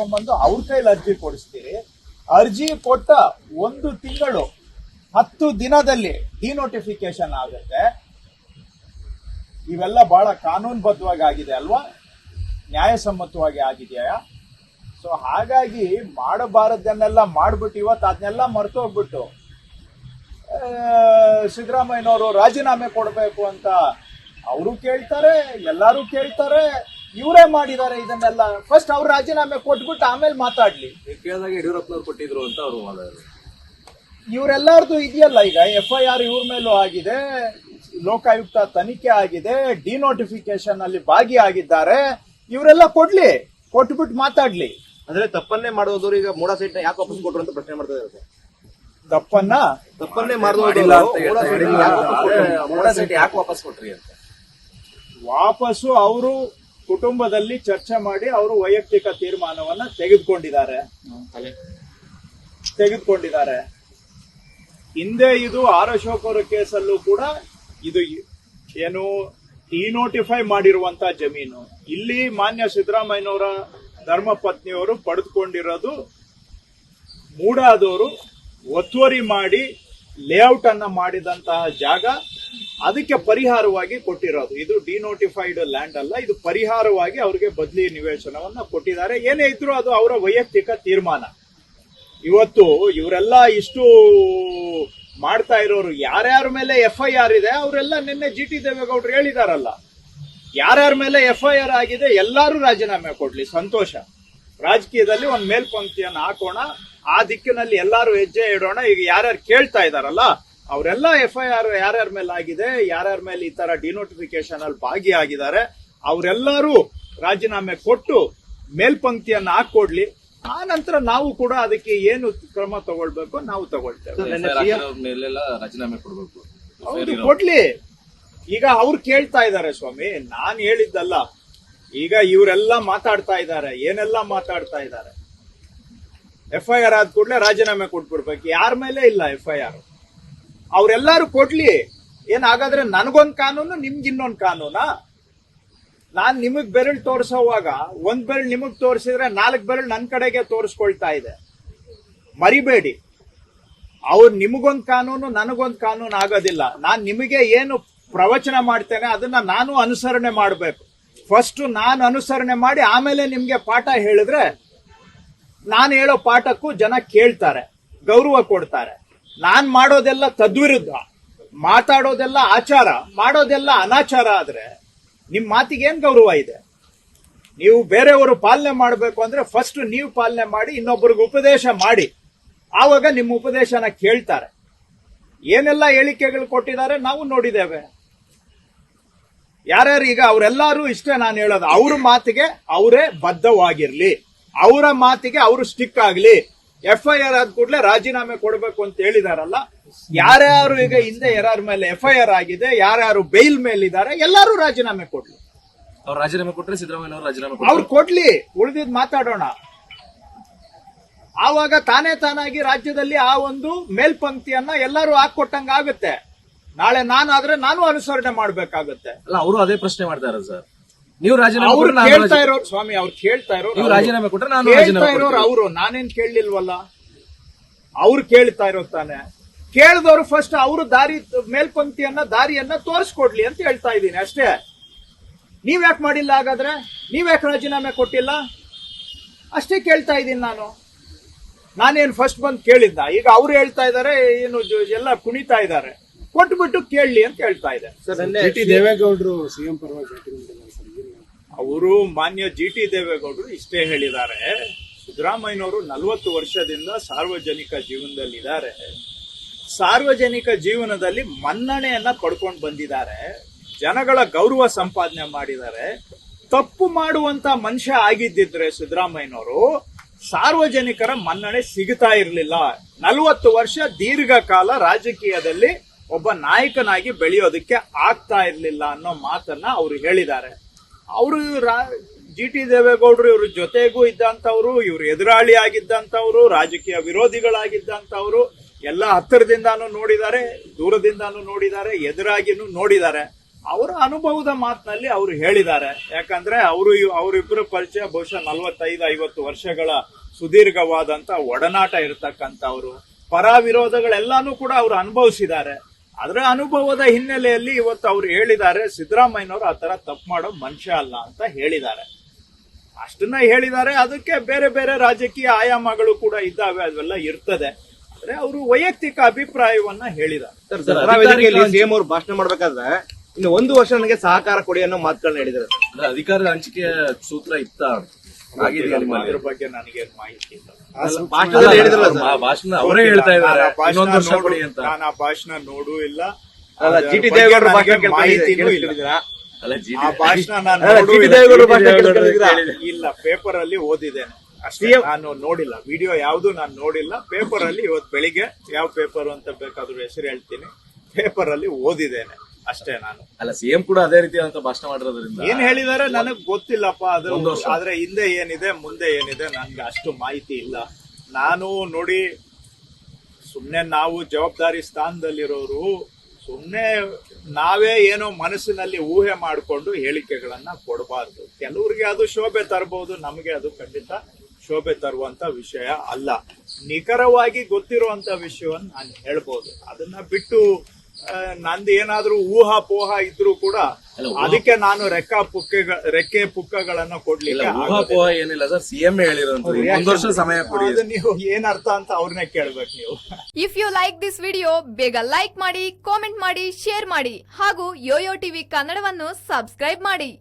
ಕರ್ಕೊಂಡ್ಬಂದು ಅವ್ರ ಕೈಲಿ ಅರ್ಜಿ ಕೊಡಿಸ್ತೀರಿ. ಅರ್ಜಿ ಕೊಟ್ಟ 1 ತಿಂಗಳು 10 ದಿನದಲ್ಲಿ ಡಿನೋಟಿಫಿಕೇಶನ್ ಆಗುತ್ತೆ. ಇವೆಲ್ಲ ಬಹಳ ಕಾನೂನುಬದ್ಧವಾಗಿ ಆಗಿದೆ ಅಲ್ವಾ, ನ್ಯಾಯಸಮ್ಮತವಾಗಿ ಆಗಿದೆಯಾ? ಸೊ ಹಾಗಾಗಿ ಮಾಡಬಾರದನ್ನೆಲ್ಲ ಮಾಡ್ಬಿಟ್ಟು ಇವತ್ತು ಅದನ್ನೆಲ್ಲ ಮರ್ತೋಗ್ಬಿಟ್ಟು ಸಿದ್ದರಾಮಯ್ಯನವರು ರಾಜೀನಾಮೆ ಕೊಡಬೇಕು ಅಂತ ಅವರು ಕೇಳ್ತಾರೆ, ಎಲ್ಲರೂ ಕೇಳ್ತಾರೆ. ಇವರೇ ಮಾಡಿದ್ದಾರೆ ಇದನ್ನೆಲ್ಲ. ಫಸ್ಟ್ ಅವ್ರು ರಾಜೀನಾಮೆ ಕೊಟ್ಬಿಟ್ಟು ಆಮೇಲೆ ಮಾತಾಡ್ಲಿ. ಕೇಳಿದಾಗ ಯಡಿಯೂರಪ್ಪನವ್ರು ಕೊಟ್ಟಿದ್ರು ಅಂತ ಅವರು ಮಾತಾಡಿದ್ರು. ಇವರೆಲ್ಲಾರ್ದು ಇದೆಯಲ್ಲ, ಈಗ FIR ಇವ್ರ ಮೇಲೂ ಆಗಿದೆ, ಲೋಕಾಯುಕ್ತ ತನಿಖೆ ಆಗಿದೆ, ಡಿನೋಟಿಫಿಕೇಶನ್ ಅಲ್ಲಿ ಭಾಗಿಯಾಗಿದ್ದಾರೆ. ಇವರೆಲ್ಲ ಕೊಟ್ಬಿಟ್ಟು ಮಾತಾಡ್ಲಿ. ಅಂದ್ರೆ ತಪ್ಪನ್ನೇ ಮಾಡೋದವ್ರು ಈಗ ಮೂಡಾ ಸೈಟ್ ಯಾಕೆ ವಾಪಸ್ ಕೊಟ್ರು ಅಂತ ಪ್ರಶ್ನೆ ಮಾಡ್ತಾ ಇದ್ದಾರೆ. ತಪ್ಪನ್ನೇ ಮಾಡಿಲ್ಲ ಮೂಡಾ ಸೈಟ್ ಯಾಕೆ ವಾಪಸ್ ಕೊಟ್ರಿ ಅಂತ ವಾಪಸ್ಸು ಅವರು ಕುಟುಂಬದಲ್ಲಿ ಚರ್ಚೆ ಮಾಡಿ ಅವರು ವೈಯಕ್ತಿಕ ತೀರ್ಮಾನವನ್ನ ತೆಗೆದುಕೊಂಡಿದ್ದಾರೆ. ಹಿಂದೆ ಇದು ಆರ್ ಅಶೋಕ್ ಅವರ ಕೇಸಲ್ಲೂ ಕೂಡ ಇದು ಏನು ಡಿನೋಟಿಫೈ ಮಾಡಿರುವಂತ ಜಮೀನು. ಇಲ್ಲಿ ಮಾನ್ಯ ಸಿದ್ದರಾಮಯ್ಯನವರ ಧರ್ಮಪತ್ನಿಯವರು ಪಡೆದುಕೊಂಡಿರೋದು ಮೂಡಾದವರು ಒತ್ತುವರಿ ಮಾಡಿ ಲೇಔಟ್ ಅನ್ನ ಮಾಡಿದಂತಹ ಜಾಗ, ಅದಕ್ಕೆ ಪರಿಹಾರವಾಗಿ ಕೊಟ್ಟಿರೋದು. ಇದು ಡಿನೋಟಿಫೈಡ್ ಲ್ಯಾಂಡ್ ಅಲ್ಲ, ಇದು ಪರಿಹಾರವಾಗಿ ಅವರಿಗೆ ಬದಲಿ ನಿವೇಶನವನ್ನ ಕೊಟ್ಟಿದ್ದಾರೆ. ಏನೇ ಇದ್ರೂ ಅದು ಅವರ ವೈಯಕ್ತಿಕ ತೀರ್ಮಾನ. ಇವತ್ತು ಇವರೆಲ್ಲ ಇಷ್ಟು ಮಾಡ್ತಾ ಇರೋರು ಯಾರ್ಯಾರ ಮೇಲೆ FIR ಇದೆ ಅವರೆಲ್ಲ ನಿನ್ನೆ GT ದೇವೇಗೌಡರು ಹೇಳಿದಾರಲ್ಲ, ಯಾರ್ಯಾರ ಮೇಲೆ FIR ಆಗಿದೆ ಎಲ್ಲರೂ ರಾಜೀನಾಮೆ ಕೊಡ್ಲಿ, ಸಂತೋಷ. ರಾಜಕೀಯದಲ್ಲಿ ಒಂದು ಮೇಲ್ಪಂಕ್ತಿಯನ್ನು ಹಾಕೋಣ, ಆ ದಿಕ್ಕಿನಲ್ಲಿ ಎಲ್ಲರೂ ಹೆಜ್ಜೆ ಇಡೋಣ. ಈಗ ಯಾರ್ಯಾರು ಕೇಳ್ತಾ ಇದಾರಲ್ಲ ಅವರೆಲ್ಲ FIR ಯಾರ್ಯಾರ ಮೇಲೆ ಆಗಿದೆ, ಯಾರ್ಯಾರ ಮೇಲೆ ಈ ತರ ಡಿನೋಟಿಫಿಕೇಶನ್ ಅಲ್ಲಿ ಭಾಗಿಯಾಗಿದ್ದಾರೆ ಅವರೆಲ್ಲರೂ ರಾಜೀನಾಮೆ ಕೊಟ್ಟು ಮೇಲ್ಪಂಕ್ತಿಯನ್ನು ಹಾಕೊಡ್ಲಿ. ಆ ನಂತರ ನಾವು ಕೂಡ ಅದಕ್ಕೆ ಏನು ಕ್ರಮ ತಗೊಳ್ಬೇಕು ನಾವು ತಗೊಳ್ತೇವೆ. ಮೇಲೆಲ್ಲ ರಾಜೀನಾಮೆ ಕೊಡಬೇಕು. ಹೌದು, ಕೊಡ್ಲಿ. ಈಗ ಅವ್ರು ಕೇಳ್ತಾ ಇದ್ದಾರೆ ಸ್ವಾಮಿ, ನಾನ್ ಹೇಳಿದ್ದಲ್ಲ. ಈಗ ಇವರೆಲ್ಲ ಮಾತಾಡ್ತಾ ಇದ್ದಾರೆ, ಏನೆಲ್ಲ ಮಾತಾಡ್ತಾ ಇದ್ದಾರೆ. FIR ಆದ ಕೂಡಲೇ ರಾಜೀನಾಮೆ ಕೊಟ್ಬಿಡ್ಬೇಕು. ಯಾರ ಮೇಲೆ ಇಲ್ಲ FIR, ಅವರೆಲ್ಲರೂ ಕೊಡ್ಲಿ. ಏನಾಗಾದ್ರೆ ನನಗೊಂದ್ ಕಾನೂನು, ನಿಮ್ಗೆ ಇನ್ನೊಂದು ಕಾನೂನಾ? ನಾನ್ ನಿಮಗ್ ಬೆರಳು ತೋರಿಸೋವಾಗ 1 ಬೆರಳು ನಿಮಗ್ ತೋರಿಸಿದ್ರೆ 4 ಬೆರಳು ನನ್ನ ಕಡೆಗೆ ತೋರಿಸ್ಕೊಳ್ತಾ ಇದೆ. ಮರಿಬೇಡಿ, ಅವ್ರು ನಿಮಗೊಂದು ಕಾನೂನು ನನಗೊಂದು ಕಾನೂನು ಆಗೋದಿಲ್ಲ. ನಾನ್ ನಿಮಗೆ ಏನು ಪ್ರವಚನ ಮಾಡ್ತೇನೆ ಅದನ್ನ ನಾನು ಅನುಸರಣೆ ಮಾಡಬೇಕು. ಫಸ್ಟ್ ನಾನು ಅನುಸರಣೆ ಮಾಡಿ ಆಮೇಲೆ ನಿಮ್ಗೆ ಪಾಠ ಹೇಳಿದ್ರೆ ನಾನು ಹೇಳೋ ಪಾಠಕ್ಕೂ ಜನ ಕೇಳ್ತಾರೆ, ಗೌರವ ಕೊಡ್ತಾರೆ. ನಾನ್ ಮಾಡೋದೆಲ್ಲ ತದ್ವಿರುದ್ಧ, ಮಾತಾಡೋದೆಲ್ಲ ಆಚಾರ, ಮಾಡೋದೆಲ್ಲ ಅನಾಚಾರ ಆದ್ರೆ ನಿಮ್ ಮಾತಿಗೆ ಏನ್ ಗೌರವ ಇದೆ? ನೀವು ಬೇರೆಯವರು ಪಾಲನೆ ಮಾಡಬೇಕು ಅಂದ್ರೆ ಫಸ್ಟ್ ನೀವು ಪಾಲನೆ ಮಾಡಿ, ಇನ್ನೊಬ್ಬರಿಗೆ ಉಪದೇಶ ಮಾಡಿ, ಆವಾಗ ನಿಮ್ಮ ಉಪದೇಶನ ಕೇಳ್ತಾರೆ. ಏನೆಲ್ಲ ಹೇಳಿಕೆಗಳು ಕೊಟ್ಟಿದ್ದಾರೆ ನಾವು ನೋಡಿದ್ದೇವೆ. ಯಾರ್ಯಾರು ಈಗ ಅವರೆಲ್ಲರೂ ಇಷ್ಟೇ ನಾನು ಹೇಳೋದು, ಅವ್ರ ಮಾತಿಗೆ ಅವರೇ ಬದ್ಧವಾಗಿರ್ಲಿ, ಅವರ ಮಾತಿಗೆ ಅವರು ಸ್ಟಿಕ್ ಆಗ್ಲಿ. FIR ಆದ ಕೂಡಲೇ ರಾಜೀನಾಮೆ ಕೊಡಬೇಕು ಅಂತ ಹೇಳಿದಾರಲ್ಲ, ಯಾರ್ಯಾರು ಈಗ ಹಿಂದೆ ಯಾರ್ಯಾರ ಮೇಲೆ FIR ಆಗಿದೆ, ಯಾರ್ಯಾರು ಬೈಲ್ ಮೇಲಿದ್ದಾರೆ ಎಲ್ಲರೂ ರಾಜೀನಾಮೆ ಕೊಡ್ಲಿ. ಅವ್ರು ರಾಜೀನಾಮೆ ಕೊಟ್ಟರೆ ಸಿದ್ದರಾಮಯ್ಯ ರಾಜೀನಾಮೆ ಅವ್ರು ಕೊಡ್ಲಿ, ಉಳಿದಿದ್ ಮಾತಾಡೋಣ. ಆವಾಗ ತಾನಾಗಿ ರಾಜ್ಯದಲ್ಲಿ ಆ ಒಂದು ಮೇಲ್ಪಂಕ್ತಿಯನ್ನ ಎಲ್ಲರೂ ಹಾಕೊಟ್ಟಂಗಾಗುತ್ತೆ. ನಾಳೆ ನಾನಾದ್ರೆ ನಾನು ಅನುಸರಣೆ ಮಾಡ್ಬೇಕಾಗುತ್ತೆ. ಅಲ್ಲ, ಅವರು ಅದೇ ಪ್ರಶ್ನೆ ಮಾಡ್ತಾರೆ ಸರ್. ನೀವು ರಾಜೀನಾಮೆ ಅವ್ರು ಕೇಳ್ತಾ ಇರೋರು ಸ್ವಾಮಿ, ಅವ್ರು ಕೇಳ್ತಾ ಇರೋರು, ನೀವು ರಾಜೀನಾಮೆ ಕೊಟ್ಟರೆ ನಾನು ಕೇಳ್ತಾ ಇರೋರು ಅವರು, ನಾನೇನ್ ಕೇಳಲಿಲ್ವಲ್ಲ. ಅವ್ರು ಕೇಳ್ತಾ ಇರೋ ತಾನೆ. ಕೇಳಿದವರು ಫಸ್ಟ್ ಅವರು ದಾರಿಯನ್ನ ತೋರಿಸ್ಕೊಡ್ಲಿ ಅಂತ ಹೇಳ್ತಾ ಇದ್ದೀನಿ ಅಷ್ಟೇ. ನೀವ್ಯಾಕೆ ಮಾಡಿಲ್ಲ ಹಾಗಾದ್ರೆ? ನೀವ್ಯಾಕೆ ರಾಜೀನಾಮೆ ಕೊಟ್ಟಿಲ್ಲ? ಅಷ್ಟೇ ಕೇಳ್ತಾ ಇದ್ದೀನಿ ನಾನೇನು ಫಸ್ಟ್ ಬಂದು ಕೇಳಿದ್ದ? ಈಗ ಅವ್ರು ಹೇಳ್ತಾ ಇದಾರೆ, ಏನು ಎಲ್ಲ ಕುಣಿತಾ ಇದ್ದಾರೆ, ಕೊಟ್ಬಿಟ್ಟು ಕೇಳಲಿ ಅಂತ ಹೇಳ್ತಾ ಇದೆ. GT ದೇವೇಗೌಡರು ಸಿಎಂ ಪರವಾಗಿ ಅವರು ಮಾನ್ಯ GT ದೇವೇಗೌಡರು ಇಷ್ಟೇ ಹೇಳಿದ್ದಾರೆ, ಸಿದ್ದರಾಮಯ್ಯನವರು 40 ವರ್ಷದಿಂದ ಸಾರ್ವಜನಿಕ ಜೀವನದಲ್ಲಿದ್ದಾರೆ. ಸಾರ್ವಜನಿಕ ಜೀವನದಲ್ಲಿ ಮನ್ನಣೆಯನ್ನ ಪಡ್ಕೊಂಡು ಬಂದಿದ್ದಾರೆ, ಜನಗಳ ಗೌರವ ಸಂಪಾದನೆ ಮಾಡಿದ್ದಾರೆ. ತಪ್ಪು ಮಾಡುವಂತ ಮನುಷ್ಯ ಆಗಿದ್ದಿದ್ರೆ ಸಿದ್ದರಾಮಯ್ಯನವರು ಸಾರ್ವಜನಿಕರ ಮನ್ನಣೆ ಸಿಗುತ್ತಾ ಇರಲಿಲ್ಲ. 40 ವರ್ಷ ದೀರ್ಘಕಾಲ ರಾಜಕೀಯದಲ್ಲಿ ಒಬ್ಬ ನಾಯಕನಾಗಿ ಬೆಳೆಯೋದಕ್ಕೆ ಆಗ್ತಾ ಇರಲಿಲ್ಲ ಅನ್ನೋ ಮಾತನ್ನ ಅವರು ಹೇಳಿದ್ದಾರೆ. ಅವರು GT ದೇವೇಗೌಡರು ಇವ್ರ ಜೊತೆಗೂ ಇದ್ದಂಥವ್ರು, ಇವ್ರು ಎದುರಾಳಿ ಆಗಿದ್ದಂಥವ್ರು, ರಾಜಕೀಯ ವಿರೋಧಿಗಳಾಗಿದ್ದಂಥವ್ರು, ಎಲ್ಲ ಹತ್ತಿರದಿಂದಾನು ನೋಡಿದ್ದಾರೆ, ದೂರದಿಂದಾನು ನೋಡಿದ್ದಾರೆ, ಎದುರಾಗಿನೂ ನೋಡಿದ್ದಾರೆ. ಅವರ ಅನುಭವದ ಮಾತಿನಲ್ಲಿ ಅವರು ಹೇಳಿದ್ದಾರೆ. ಯಾಕಂದ್ರೆ ಅವರಿಬ್ಬರ ಪರಿಚಯ ಬಹುಶಃ 45-50 ವರ್ಷಗಳ ಸುದೀರ್ಘವಾದಂತ ಒಡನಾಟ ಇರತಕ್ಕಂಥವ್ರು. ಪರ ವಿರೋಧಗಳೆಲ್ಲಾನು ಕೂಡ ಅವರು ಅನುಭವಿಸಿದ್ದಾರೆ. ಅದರ ಅನುಭವದ ಹಿನ್ನೆಲೆಯಲ್ಲಿ ಇವತ್ತು ಅವ್ರು ಹೇಳಿದ್ದಾರೆ, ಸಿದ್ದರಾಮಯ್ಯನವರು ಆ ತರ ತಪ್ಪು ಮಾಡೋ ಮನುಷ್ಯ ಅಲ್ಲ ಅಂತ ಹೇಳಿದ್ದಾರೆ. ಅಷ್ಟನ್ನ ಹೇಳಿದ್ದಾರೆ. ಅದಕ್ಕೆ ಬೇರೆ ಬೇರೆ ರಾಜಕೀಯ ಆಯಾಮಗಳು ಕೂಡ ಇದ್ದಾವೆ, ಅವೆಲ್ಲ ಇರ್ತದೆ. ಆದ್ರೆ ಅವರು ವೈಯಕ್ತಿಕ ಅಭಿಪ್ರಾಯವನ್ನ ಹೇಳಿದ್ದಾರೆ. ಸರ್, ದಸರಾ ವೇದಿಕೆಯಲ್ಲಿ ಸಿಎಂ ಅವರು ಭಾಷಣ ಮಾಡ್ಬೇಕಾದ್ರೆ ಇನ್ನು 1 ವರ್ಷ ನನಗೆ ಸಹಕಾರ ಕೊಡಿ ಅನ್ನೋ ಮಾತುಗಳನ್ನ ಹೇಳಿದ್ದಾರೆ. ಅಂದ್ರೆ ಅಧಿಕಾರದ ಹಂಚಿಕೆ ಸೂತ್ರ ಇತ್ತ ಆಗಿದೆಯಾ ನಿಮ್ಮಲ್ಲಿ? ಅದ್ರ ಬಗ್ಗೆ ನನಗೇನು ಮಾಹಿತಿ ಇಲ್ಲ. ಭಾಷಣದಲ್ಲಿ ಹೇಳಿದ್ರಲ್ಲ ಸರ್. ಆ ಭಾಷಣ ಅವರೇ ಹೇಳ್ತಾ ಇದ್ದಾರೆ ಇನ್ನೊಂದು ವರ್ಷ ಕೊಡಿ ಅಂತ. ನಾನು ಆ ಭಾಷಣ ನೋಡೂ ಇಲ್ಲ. ಅಲ್ಲ, ಅದ್ರ ಜಿ.ಟಿ. ಬಗ್ಗೆ ದೇವೇಗೌಡರ ಭಾಷಣ ನನಗೆ ಮಾಹಿತಿನೂ ಇಲ್ಲ. ಕೇಳಿಸ್ಕೊಂಡಿದ್ದೀರಾ? ಅಲ್ಲ ಆ ಭಾಷಣ ನಾನು ಅಲ್ಲ, ನೋಡೂ ಜಿ.ಟಿ. ಇಲ್ಲ. ದೇವೇಗೌಡರ ಭಾಷಣ ಕೇಳಿಸ್ಕೊಂಡಿದ್ದೀರಾ? ಇಲ್ಲ, ಪೇಪರ್ ಅಲ್ಲಿ ಓದಿದ್ದೇನೆ ಅಷ್ಟೇ. ನಾನು ನೋಡಿಲ್ಲ, ವಿಡಿಯೋ ಯಾವ್ದು ನಾನು ನೋಡಿಲ್ಲ. ಪೇಪರ್ ಅಲ್ಲಿ ಇವತ್ತು ಬೆಳಿಗ್ಗೆ ಯಾವ ಪೇಪರ್ ಅಂತ ಬೇಕಾದ್ರೂ ಹೆಸರು ಹೇಳ್ತೀನಿ, ಪೇಪರ್ ಅಲ್ಲಿ ಓದಿದ್ದೇನೆ ಅಷ್ಟೇ. ನಾನು ಅಲ್ಲ, ಸಿಎಂ ಕೂಡ ಅದೇ ರೀತಿಯಾದಂತ ಭಾಷಣ ಮಾಡಿರೋದ್ರಿಂದ ಏನ್ ಹೇಳಿದಾರೆ ನನಗ್ ಗೊತ್ತಿಲ್ಲಪ್ಪ. ಅದು ಒಂದು ವರ್ಷ. ಆದ್ರೆ ಹಿಂದೆ ಏನಿದೆ ಮುಂದೆ ಏನಿದೆ ನನ್ಗೆ ಅಷ್ಟು ಮಾಹಿತಿ ಇಲ್ಲ. ನಾನು ನೋಡಿ, ಸುಮ್ನೆ ನಾವು ಜವಾಬ್ದಾರಿ ಸ್ಥಾನದಲ್ಲಿರೋರು ಸುಮ್ನೆ ನಾವೇ ಏನೋ ಮನಸ್ಸಿನಲ್ಲಿ ಊಹೆ ಮಾಡಿಕೊಂಡು ಹೇಳಿಕೆಗಳನ್ನ ಕೊಡಬಾರ್ದು. ಕೆಲವ್ರಿಗೆ ಅದು ಶೋಭೆ ತರಬಹುದು, ನಮಗೆ ಅದು ಖಂಡಿತ ಶೋಭೆ ತರುವಂತ ವಿಷಯ ಅಲ್ಲ. ನಿಖರವಾಗಿ ಗೊತ್ತಿರುವಂತ ವಿಷಯವನ್ನ ನಾನು ಹೇಳ್ಬೋದು. ಅದನ್ನ ಬಿಟ್ಟು ನಂದು ಏನಾದ್ರೂ ಊಹಾಪೋಹ ಇದ್ರೂ ಕೂಡ ಅದಕ್ಕೆ ನಾನು ರೆಕ್ಕೆ ಪುಕ್ಕಗಳನ್ನ ಕೊಡ್ಲಿಕ್ಕೆ ಊಹಾಪೋಹ ಏನಿಲ್ಲ ಸರ್, ಸಿಎಂ ಹೇಳಿರೋದು 1 ವರ್ಷ ಸಮಯ ಕೊಡಿ. ಅದು ನೀವು ಏನ್ ಅರ್ಥ ಅಂತ ಅವ್ರನ್ನೇ ಕೇಳ್ಬೇಕು ನೀವು. If you like this video ಬೇಗ ಲೈಕ್ ಮಾಡಿ, ಕಾಮೆಂಟ್ ಮಾಡಿ, ಶೇರ್ ಮಾಡಿ ಹಾಗೂ ಯೋಯೋ ಟಿವಿ ಕನ್ನಡವನ್ನು ಸಬ್ಸ್ಕ್ರೈಬ್ ಮಾಡಿ.